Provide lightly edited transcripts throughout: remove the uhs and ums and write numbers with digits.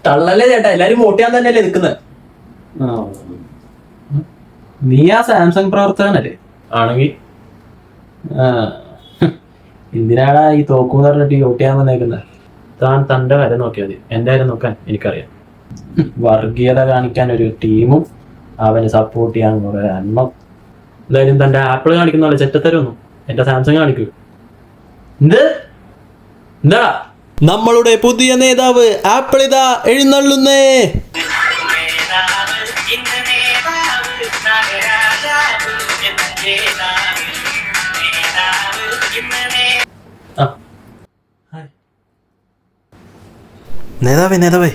തള്ളല്ലേ ചേട്ടാ, എല്ലാരും വോട്ട് ചെയ്യാൻ തന്നെയല്ലേ നിൽക്കുന്നത്. നീ ആ സാംസങ് പ്രവർത്തകനല്ലേ? ആണെങ്കിൽ എന്തിനാടാ ഈ തോക്കൂന്ന് പറഞ്ഞിട്ട് വോട്ട് ചെയ്യാൻ വന്നേക്കുന്നത്? താൻ തന്റെ കാര്യം നോക്കിയാൽ മതി, എന്റെ കാര്യം നോക്കാൻ എനിക്കറിയാം. വർഗീയത കാണിക്കാൻ ഒരു ടീമും അവന് സപ്പോർട്ട് ചെയ്യാൻ കുറെ എണ്ണം. എന്തായാലും തന്റെ ആപ്പിൾ കാണിക്കുന്ന ചെറ്റത്തരൊന്നും എന്റെ സാംസങ് കാണിക്കൂ. എന്താ നമ്മളുടെ പുതിയ നേതാവ് ആപ്പിൾ ഇതാ എഴുന്നള്ളുന്നേ. നേതാവേ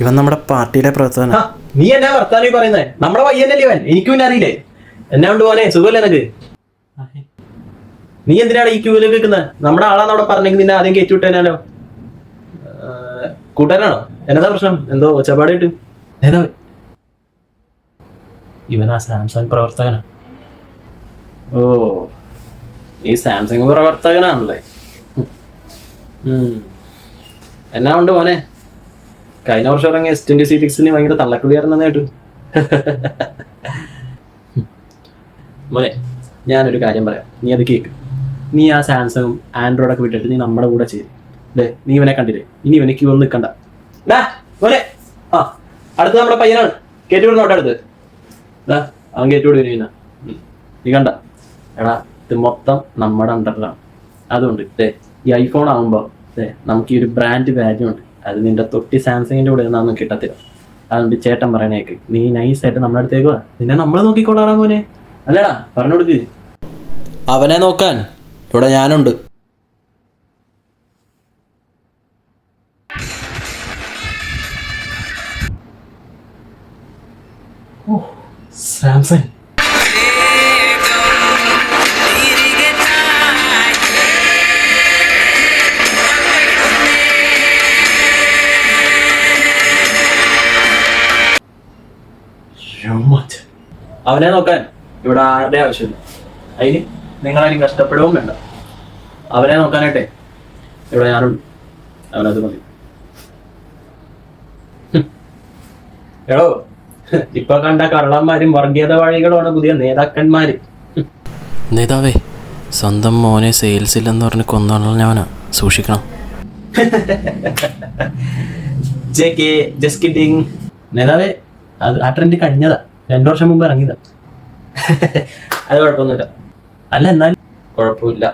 ഇവൻ നമ്മുടെ പാർട്ടിയിലെ പ്രവർത്തകനാ. നീ എന്നാ വർത്താനം പറയുന്നേ? നമ്മുടെ പയ്യനല്ലേ ഇവൻ, എനിക്കും പിന്നെ അറിയില്ലേ. എന്നാ കൊണ്ട് പോനെ, സുഖമല്ലേ നിനക്ക്? നീ എന്തിനാണ് ഈ ക്യൂവിൽ നിൽക്കുന്നത്? നമ്മുടെ ആളാന്ന് അവിടെ പറഞ്ഞെങ്കിൽ നിന്നെ ആദ്യം കയറ്റി വിട്ടേനാലോ. കൂട്ടുകാരാണോ? എന്നതാ പ്രശ്നം? എന്തോ ഒച്ചപ്പാട് കിട്ടും. നേതാവേ, ഇവൻ ആ സാംസങ് പ്രവർത്തകനാ. ഓ, ഈ സാംസങ് പ്രവർത്തകനാണല്ലേ. എന്നാ ഉണ്ട് മോനെ? കഴിഞ്ഞ വർഷം ഇറങ്ങിയ S26 ഭയങ്കര തള്ളക്കുളിയായിരുന്നെ കേട്ടു. മോനെ, ഞാനൊരു കാര്യം പറയാം, നീ അത് കേക്ക്. നീ ആ സാംസങ്ങും ആൻഡ്രോയിഡൊക്കെ വിട്ടിട്ട് നീ നമ്മുടെ കൂടെ ചെയ്യും. അല്ലേ, നീ ഇവനെ കണ്ടില്ലേ? ഇനി ഇവനക്ക് ഒന്നും നിൽക്കണ്ട. മോനെ, ആ അടുത്ത് നമ്മുടെ പയ്യനാണ്, കയറ്റിവിടുന്നോട്ടെ അടുത്ത്. അവൻ കയറ്റിവിടും. നീ കണ്ട എടാ, ഇത് മൊത്തം നമ്മുടെ അണ്ടറിലാണ്. അതുകൊണ്ട് ഈ ഐഫോൺ ആകുമ്പോൾ നമുക്ക് ഈ ഒരു ബ്രാൻഡ് വാല്യൂ ഉണ്ട്. അത് നിന്റെ തൊട്ടി സാംസങ്ങിന്റെ കൂടെ ഒന്നും കിട്ടത്തില്ല. അതുകൊണ്ട് ചേട്ടൻ പറയണേക്ക് നീ നൈസായിട്ട് നമ്മുടെ അടുത്തേക്ക് വാ, നിന്നെ നമ്മൾ നോക്കിക്കോളാറാ മോനെ. അല്ലടാ, പറഞ്ഞു കൊടുക്ക്. അവനെ നോക്കാൻ ഇവിടെ ഞാനുണ്ട്. സാംസങ് അവനെ നോക്കാൻ ഇവിടെ ആരുടെ ആവശ്യമില്ല. അതിന് നിങ്ങളാരും കഷ്ടപ്പെടുകയും വേണ്ട. അവനെ നോക്കാനായിട്ടെ ഇവിടെ ഞാനുണ്ട്. അവനത് മതി. എടോ, ഇപ്പൊ കണ്ട കള്ളന്മാരും വർഗീയതവാഴികളുമാണ് പുതിയ നേതാക്കന്മാര്. നേതാവേ, സ്വന്തം മോനെ സെയിൽസ് ഇല്ലെന്ന് പറഞ്ഞ് കൊന്നുകളഞ്ഞവനാ, സൂക്ഷിക്കണം. നേതാവേ, അത് ആ ട്രെൻഡ് കഴിഞ്ഞതാ, 2 വർഷം മുമ്പ് ഇറങ്ങിയതാ. അത് കുഴപ്പമൊന്നുമില്ല. അല്ല, എന്നാലും കുഴപ്പമില്ല.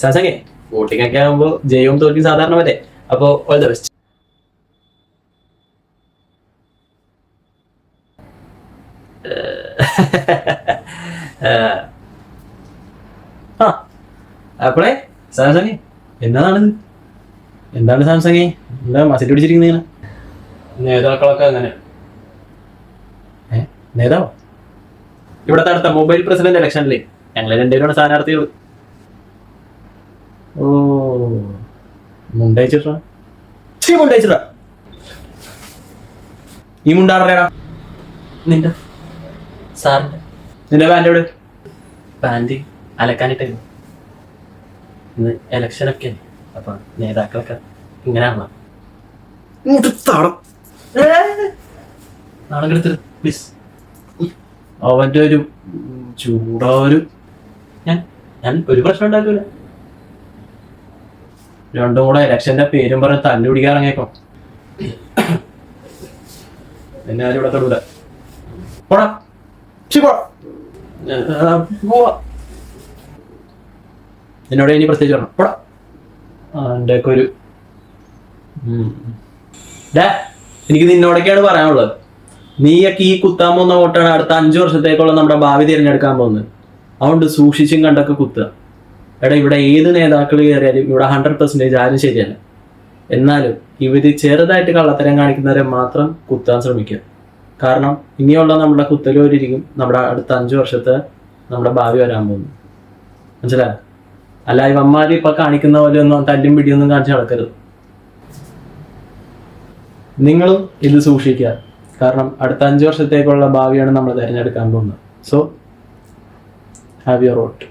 സാംസങ്ങേ, വോട്ടിംഗ് ഒക്കെ ആകുമ്പോ ജയവും തോൽക്കും സാധാരണ പോലെ. അപ്പോ ഓൾ ദ ബെസ്റ്റ്. അപ്പോളേ സാംസങ്ങേ, എന്താണ് സാംസങ്ങേ, എന്താ മസിൽ പിടിച്ചിരിക്കുന്ന? നേതാക്കളൊക്കെ അങ്ങനെ. നേതാവോ? ഇവിടത്തെ അടുത്ത മൊബൈൽ പ്രസിഡന്റ് ഇലക്ഷനിലെ ഞങ്ങളെ 2 പേരാണ് സ്ഥാനാർത്ഥികൾ. ഓ, മുണ്ടയച്ചിട്ടാ ഈ മുണ്ടാറേടാ നിന്റെ സാറിന്റെ. നിന്റെ പാൻറ്റോട് പാൻറ് അലക്കാനിട്ടായിരുന്നു. ഇന്ന് ഇലക്ഷനൊക്കെ, അപ്പൊ നേതാക്കളൊക്കെ ഇങ്ങനെയാണോ? നാളെ പ്ലീസ്. അവന്റെ ഒരു ചൂടൊരു ഞാൻ ഒരു പ്രശ്നം ഉണ്ടാക്കൂല. രണ്ടും കൂടെ ഇലക്ഷന്റെ പേരും പറഞ്ഞ് തല്ലു പിടിക്കാൻ ഇറങ്ങിയേക്കോ. എന്നെ ആരും ഇവിടെ തൊടൂല. പോടാ, എന്നോട് ഇനി പ്രത്യേകിച്ച് പറഞ്ഞു പോടാ. എൻ്റെ ഒക്കെ ഒരു എനിക്ക് നിന്നോടൊക്കെയാണ് പറയാനുള്ളത്. നീയൊക്കെ ഈ കുത്താൻ പോകുന്ന വോട്ടാണ് അടുത്ത 5 വർഷത്തേക്കുള്ള നമ്മുടെ ഭാവി തിരഞ്ഞെടുക്കാൻ പോകുന്നത്. അതുകൊണ്ട് സൂക്ഷിച്ചും കണ്ടൊക്കെ കുത്തുക. എടാ, ഇവിടെ ഏത് നേതാക്കൾ കയറിയാലും ഇവിടെ 100% ആരും ശരിയല്ല. എന്നാലും ഇവര് ചെറുതായിട്ട് കള്ളത്തരം കാണിക്കുന്നവരെ മാത്രം കുത്താൻ ശ്രമിക്കുക. കാരണം ഇനിയുള്ള നമ്മുടെ കുത്തലോരിക്കും നമ്മുടെ അടുത്ത 5 വർഷത്തെ നമ്മുടെ ഭാവി വരാൻ പോകുന്നു. മനസ്സിലായോ? അല്ല, ഇവന്മാര് ഇപ്പൊ കാണിക്കുന്ന പോലെ ഒന്നും തല്ലും പിടിയൊന്നും കാണിച്ച് നടക്കരുത്. നിങ്ങളും ഇത് സൂക്ഷിക്കുക. കാരണം അടുത്ത 5 വർഷത്തേക്കുള്ള ഭാവിയാണ് നമ്മൾ തിരഞ്ഞെടുക്കാൻ പോകുന്നത്. So have your vote.